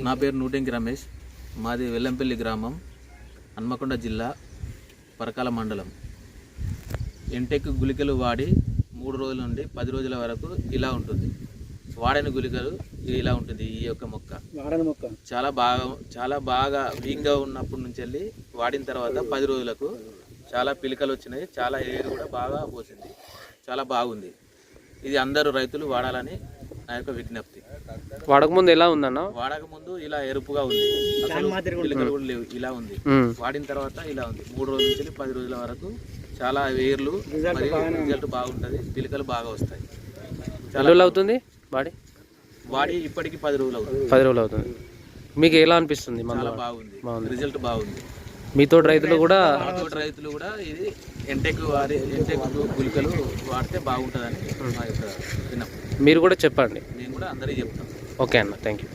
నా పేరు నూటెంకి రమేష్. మాది వెల్లంపల్లి గ్రామం, హన్మకొండ జిల్లా, పరకాల మండలం. ఎంటెక్ గుళికలు వాడి 3 రోజుల నుండి 10 రోజుల వరకు ఇలా ఉంటుంది. వాడని గుళికలు ఇలా ఉంటుంది. ఈ యొక్క మొక్క చాలా బాగా వీక్గా ఉన్నప్పటి నుంచి వెళ్ళి వాడిన తర్వాత 10 రోజులకు చాలా పిలికలు వచ్చినాయి. చాలా ఏరు కూడా బాగా పోసింది. చాలా బాగుంది. ఇది అందరూ రైతులు వాడాలని నా యొక్క విజ్ఞప్తి. వాడకముందు ఎలా ఉందన్న? వాడకముందు ఇలా ఎరుపుగా ఉంది, పిలికలు కూడా లేవు, ఇలా ఉంది. వాడిన తర్వాత ఇలా ఉంది. 3 రోజుల నుంచి 10 రోజుల వరకు చాలా వేర్లు మరియు రిజల్ట్ బాగుంటుంది. పిలికలు బాగా వస్తాయి. చాలా రోజులు అవుతుంది వాడి ఇప్పటికి 10 రోజులు అవుతుంది. 10 రోజులు అవుతుంది. మీకు ఎలా అనిపిస్తుంది? చాలా బాగుంది, రిజల్ట్ బాగుంది. మీతో రైతులు కూడా ఇది ఎంటెక్ గుళికలు వాడితే బాగుంటుందని మా యొక్క విన్నపం. మీరు కూడా చెప్పండి. నేను కూడా అందరికీ చెప్తాను. ఓకే అన్న, థ్యాంక్ యూ.